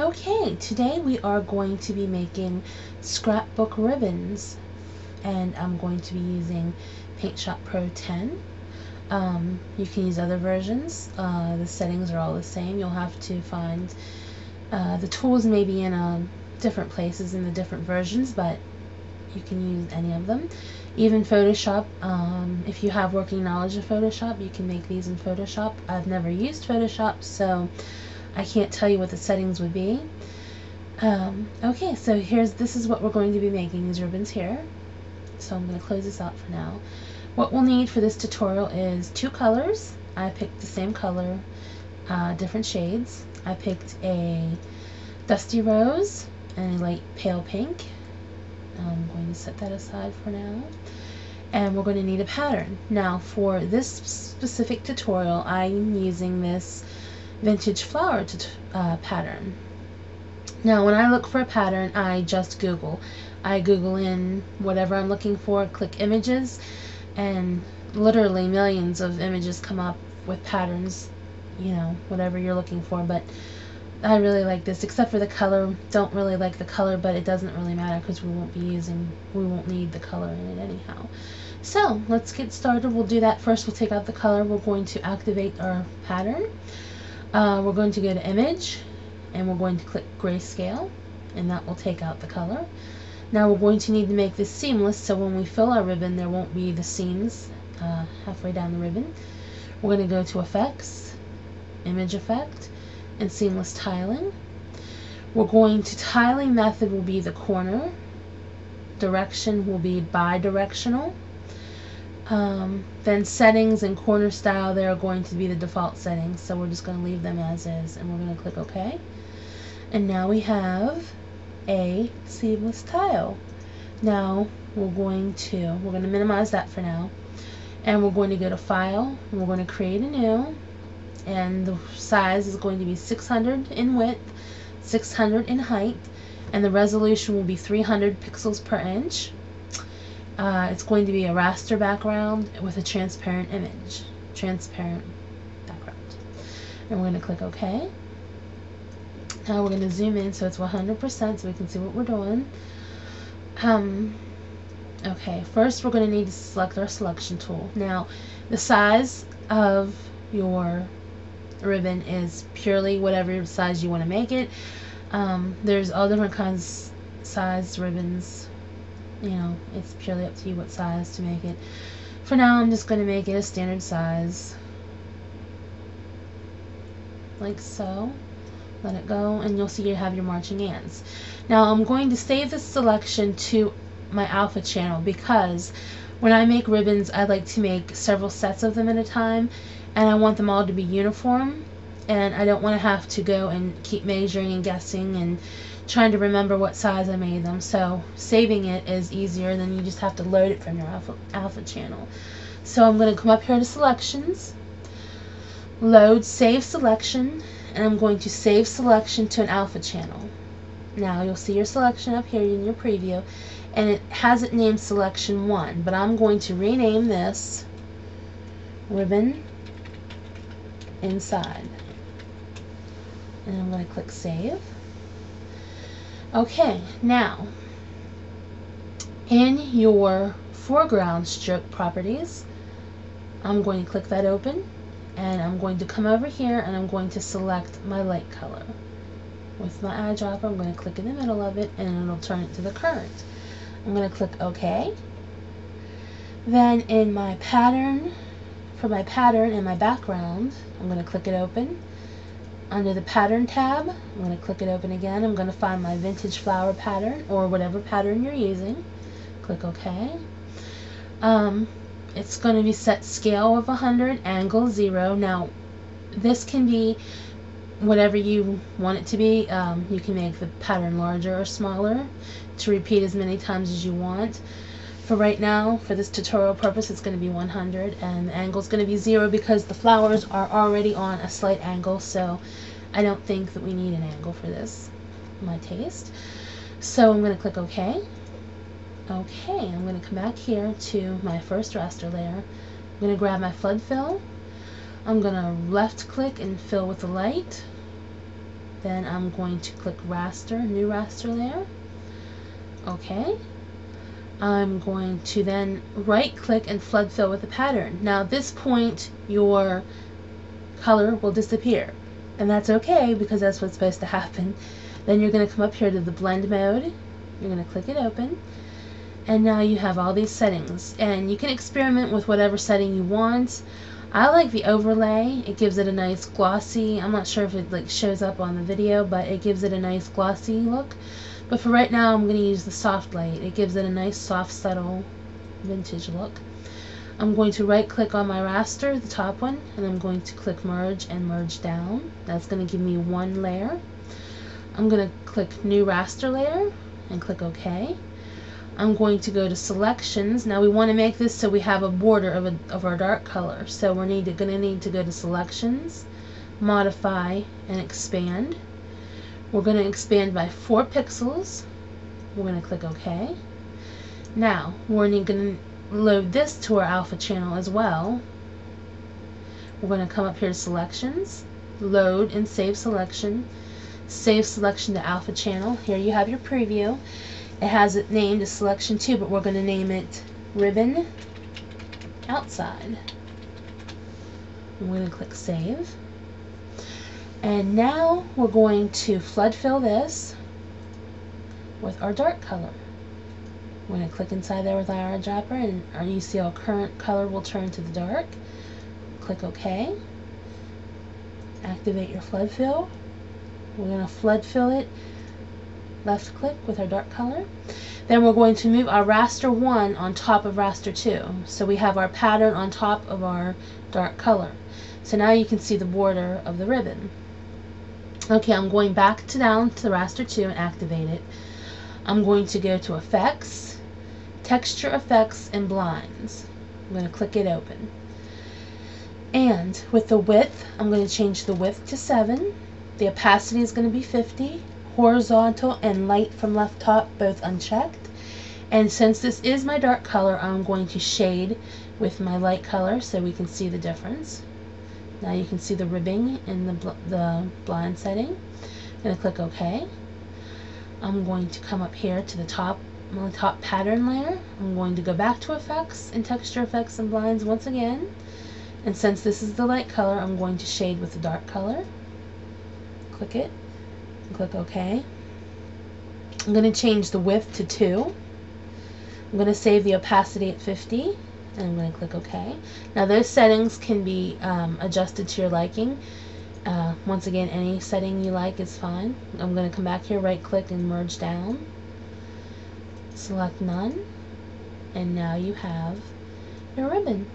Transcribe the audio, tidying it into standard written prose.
Okay, today we are going to be making scrapbook ribbons, and I'm going to be using Paint Shop Pro 10. You can use other versions. The settings are all the same. You'll have to find the tools maybe in different places in the different versions, but you can use any of them. Even Photoshop, if you have working knowledge of Photoshop, you can make these in Photoshop. I've never used Photoshop, so I can't tell you what the settings would be. Okay, so this is what we're going to be making, these ribbons here. So I'm going to close this out for now. What we'll need for this tutorial is 2 colors. I picked the same color, different shades. I picked a dusty rose and a light pale pink. I'm going to set that aside for now. And we're going to need a pattern. Now for this specific tutorial, I'm using this vintage flower pattern. Now when I look for a pattern, I just Google. I Google in whatever I'm looking for, click images, and literally millions of images come up with patterns, you know, whatever you're looking for. But I really like this, except for the color. Don't really like the color, but it doesn't really matter because we won't need the color in it anyhow. So let's get started. We'll do that first. We'll take out the color. We're going to activate our pattern. We're going to go to image, and we're going to click grayscale, and that will take out the color. Now we're going to need to make this seamless, so when we fill our ribbon there won't be the seams halfway down the ribbon. We're going to go to effects, image effect, and seamless tiling. We're going to tiling method will be the corner, direction will be bi-directional. Then settings and corner style, they're going to be the default settings, so we're just going to leave them as is, and we're going to click OK. And now we have a seamless tile. Now we're going to minimize that for now, and we're going to go to File, and we're going to create a new, and the size is going to be 600 in width, 600 in height, and the resolution will be 300 pixels per inch. It's going to be a raster background with a transparent image, transparent background. And we're going to click OK. Now we're going to zoom in so it's 100% so we can see what we're doing. Okay, first we're going to need to select our selection tool. Now the size of your ribbon is purely whatever size you want to make it. There's all different kinds of size ribbons. You know, it's purely up to you what size to make it. For now, I'm just going to make it a standard size, like so. Let it go, and you'll see you have your marching ants. Now I'm going to save this selection to my alpha channel, because when I make ribbons I like to make several sets of them at a time, and I want them all to be uniform, and I don't want to have to go and keep measuring and guessing and trying to remember what size I made them. So saving it is easier than you just have to load it from your alpha channel. So I'm going to come up here to selections, load save selection, and I'm going to save selection to an alpha channel. Now you'll see your selection up here in your preview, and it has it named selection 1, but I'm going to rename this ribbon inside, and I'm going to click save. Okay, now in your foreground stroke properties, I'm going to click that open, and I'm going to come over here and I'm going to select my light color. With my eyedropper, I'm going to click in the middle of it, and it'll turn it to the current. I'm going to click OK. Then in my pattern, for my pattern and my background, I'm going to click it open. Under the pattern tab, I'm going to click it open again. I'm going to find my vintage flower pattern, or whatever pattern you're using. Click OK. It's going to be set scale of 100, angle 0. Now this can be whatever you want it to be. You can make the pattern larger or smaller to repeat as many times as you want. For right now, for this tutorial purpose, it's going to be 100, and the angle is going to be 0 because the flowers are already on a slight angle, so I don't think that we need an angle for this, my taste. So I'm going to click OK. Okay, I'm going to come back here to my first raster layer. I'm going to grab my flood fill. I'm going to left click and fill with the light. Then I'm going to click raster, new raster layer. Okay. I'm going to then right click and flood fill with the pattern. Now at this point your color will disappear, and that's okay because that's what's supposed to happen. Then you're going to come up here to the blend mode. You're going to click it open, and now you have all these settings, and you can experiment with whatever setting you want. I like the overlay. It gives it a nice glossy, I'm not sure if it like shows up on the video, but it gives it a nice glossy look. But for right now I'm going to use the soft light. It gives it a nice soft subtle vintage look. I'm going to right click on my raster, the top one, and I'm going to click merge and merge down. That's going to give me one layer. I'm going to click new raster layer and click OK. I'm going to go to selections. Now we want to make this so we have a border of our dark color. So we're going to need to go to selections, modify, and expand. We're going to expand by 4 pixels. We're going to click OK. Now we're going to load this to our alpha channel as well. We're going to come up here to selections, load and save selection to alpha channel. Here you have your preview. It has it named as selection 2, but we're going to name it ribbon outside. I'm going to click save. And now we're going to flood fill this with our dark color. We're going to click inside there with our eyedropper, and you see our current color will turn to the dark. Click OK. Activate your flood fill. We're going to flood fill it, left click with our dark color. Then we're going to move our raster 1 on top of raster 2. So we have our pattern on top of our dark color. So now you can see the border of the ribbon. Okay, I'm going back down to the raster 2 and activate it. I'm going to go to effects, texture effects, and blinds. I'm going to click it open. And with the width, I'm going to change the width to 7. The opacity is going to be 50. Horizontal and light from left top both unchecked. And since this is my dark color, I'm going to shade with my light color so we can see the difference. Now you can see the ribbing in the blind setting. I'm going to click OK. I'm going to come up here to the top, my top pattern layer. I'm going to go back to effects and texture effects and blinds once again. And since this is the light color, I'm going to shade with the dark color. Click it. Click OK. I'm going to change the width to 2. I'm going to save the opacity at 50, and I'm going to click OK. Now those settings can be adjusted to your liking. Once again, any setting you like is fine. I'm going to come back here, right click and merge down. Select none, and now you have your ribbon.